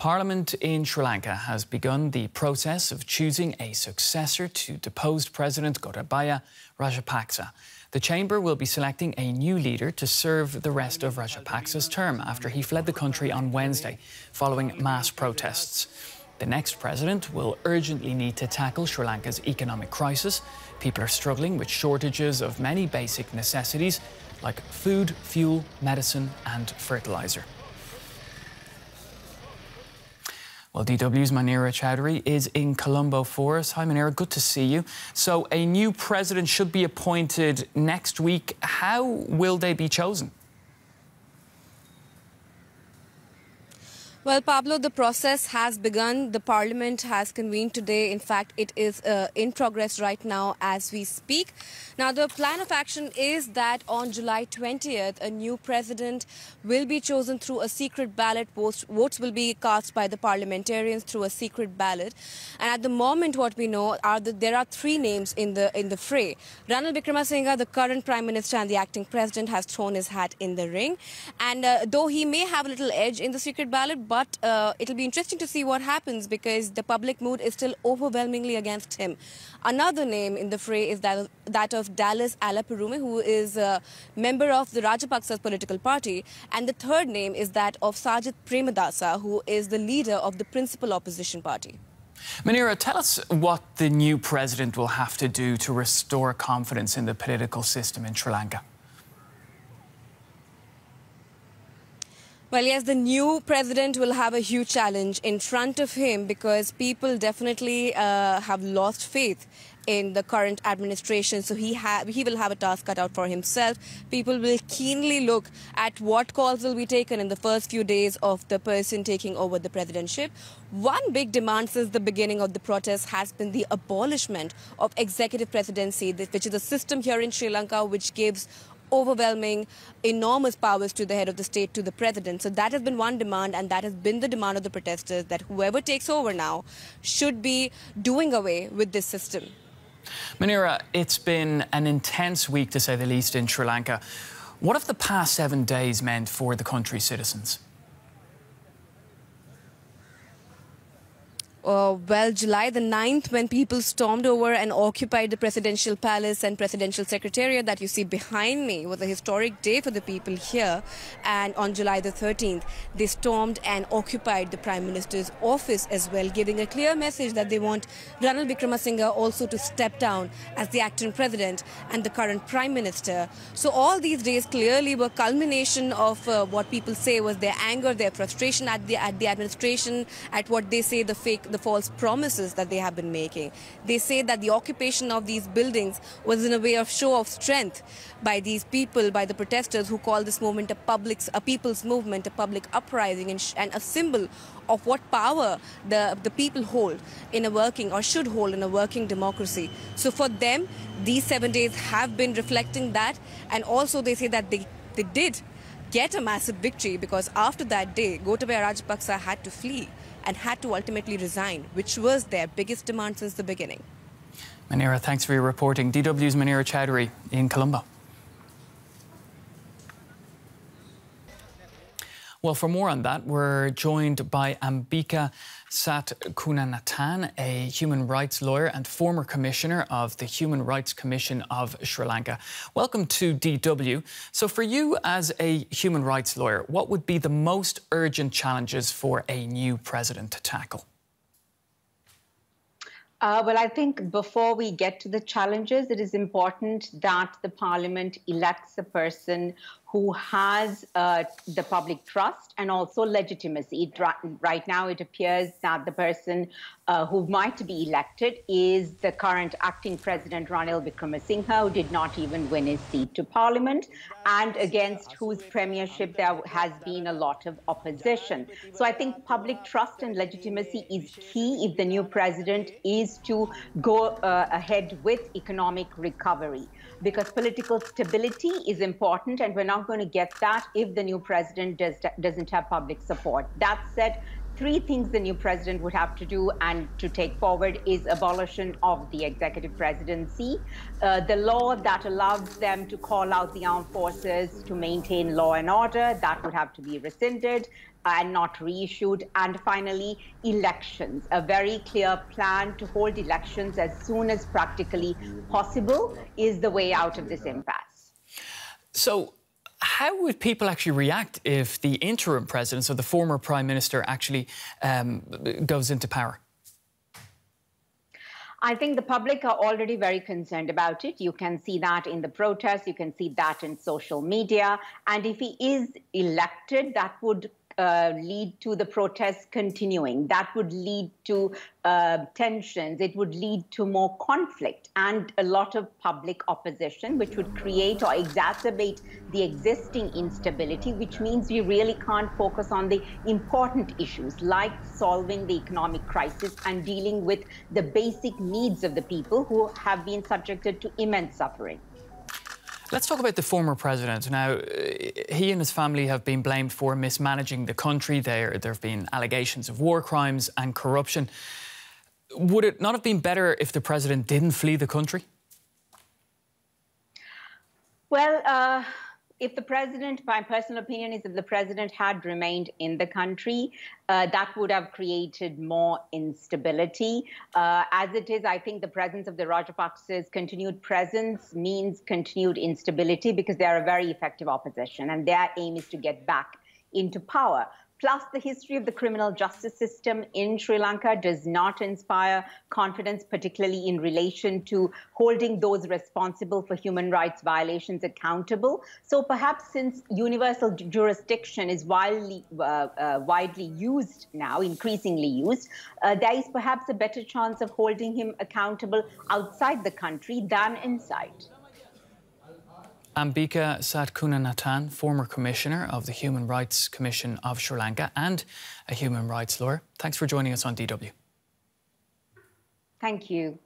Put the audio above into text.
Parliament in Sri Lanka has begun the process of choosing a successor to deposed President Gotabaya Rajapaksa. The chamber will be selecting a new leader to serve the rest of Rajapaksa's term after he fled the country on Wednesday following mass protests. The next president will urgently need to tackle Sri Lanka's economic crisis. People are struggling with shortages of many basic necessities like food, fuel, medicine and fertilizer. Well, DW's Manira Chowdhury is in Colombo for us. Hi, Manira, good to see you. So a new president should be appointed next week. How will they be chosen? Well, Pablo, the process has begun. The Parliament has convened today. In fact, it is in progress right now as we speak. Now, the plan of action is that on July 20th, a new president will be chosen through a secret ballot. Votes will be cast by the parliamentarians through a secret ballot. And at the moment, what we know are that there are three names in the fray. Ranil Wickremesinghe, the current Prime Minister and the acting president, has thrown his hat in the ring. And though he may have a little edge in the secret ballot, but it'll be interesting to see what happens because the public mood is still overwhelmingly against him. Another name in the fray is that of Dallas Alaparume, who is a member of the Rajapaksa's political party. And the third name is that of Sajith Premadasa, who is the leader of the principal opposition party. Manira, tell us what the new president will have to do to restore confidence in the political system in Sri Lanka. Well, yes, the new president will have a huge challenge in front of him because people definitely have lost faith in the current administration. So he will have a task cut out for himself. People will keenly look at what calls will be taken in the first few days of the person taking over the presidentship. One big demand since the beginning of the protest has been the abolishment of executive presidency, which is a system here in Sri Lanka which gives overwhelming, enormous powers to the head of the state, to the president. So that has been one demand, and that has been the demand of the protesters, that whoever takes over now should be doing away with this system. Manira, it's been an intense week, to say the least, in Sri Lanka. What have the past 7 days meant for the country's citizens? Well, July the 9th, when people stormed over and occupied the presidential palace and presidential secretariat that you see behind me, was a historic day for the people here. And on July the 13th, they stormed and occupied the Prime Minister's office as well, giving a clear message that they want Ranil Wickremesinghe also to step down as the acting president and the current Prime Minister. So all these days clearly were culmination of what people say was their anger, their frustration at the administration, at what they say the false promises that they have been making. They say that the occupation of these buildings was in a way of show of strength by these people, by the protesters who call this movement a people's movement, a public uprising, and a symbol of what power the people hold in a working, or should hold in a working democracy. So for them, these 7 days have been reflecting that, and also they say that they did get a massive victory because after that day, Gotabaya Rajapaksa had to flee and had to ultimately resign, which was their biggest demand since the beginning. Manira, thanks for your reporting. DW's Manira Chowdhury in Colombo. Well, for more on that, we're joined by Ambika Satkunanathan, a human rights lawyer and former commissioner of the Human Rights Commission of Sri Lanka. Welcome to DW. So for you as a human rights lawyer, what would be the most urgent challenges for a new president to tackle? Well, I think before we get to the challenges, it is important that the Parliament elects a person who has the public trust and also legitimacy. Right now, it appears that the person who might be elected is the current acting president, Ranil Wickremesinghe, who did not even win his seat to Parliament, and against whose premiership there has been a lot of opposition. So I think public trust and legitimacy is key if the new president is to go ahead with economic recovery, because political stability is important, and we're not going to get that if the new president doesn't have public support. That said, three things the new president would have to do and to take forward is abolition of the executive presidency, the law that allows them to call out the armed forces to maintain law and order, that would have to be rescinded and not reissued. And finally, elections, a very clear plan to hold elections as soon as practically possible is the way out of this impasse. So how would people actually react if the interim president, so the former Prime Minister, actually goes into power? I think the public are already very concerned about it. You can see that in the protests. You can see that in social media. And if he is elected, that would lead to the protests continuing. That would lead to tensions. It would lead to more conflict and a lot of public opposition, which would create or exacerbate the existing instability, which means we really can't focus on the important issues like solving the economic crisis and dealing with the basic needs of the people who have been subjected to immense suffering. Let's talk about the former president. Now, he and his family have been blamed for mismanaging the country. There have been allegations of war crimes and corruption. Would it not have been better if the president didn't flee the country? Well, if the president, my personal opinion is if the president had remained in the country, that would have created more instability. As it is, I think the presence of the Rajapaksa's continued presence means continued instability because they are a very effective opposition and their aim is to get back into power. Plus, the history of the criminal justice system in Sri Lanka does not inspire confidence, particularly in relation to holding those responsible for human rights violations accountable. So perhaps since universal jurisdiction is widely used now, increasingly used, there is perhaps a better chance of holding him accountable outside the country than inside. Ambika Satkunanathan, former Commissioner of the Human Rights Commission of Sri Lanka and a human rights lawyer. Thanks for joining us on DW. Thank you.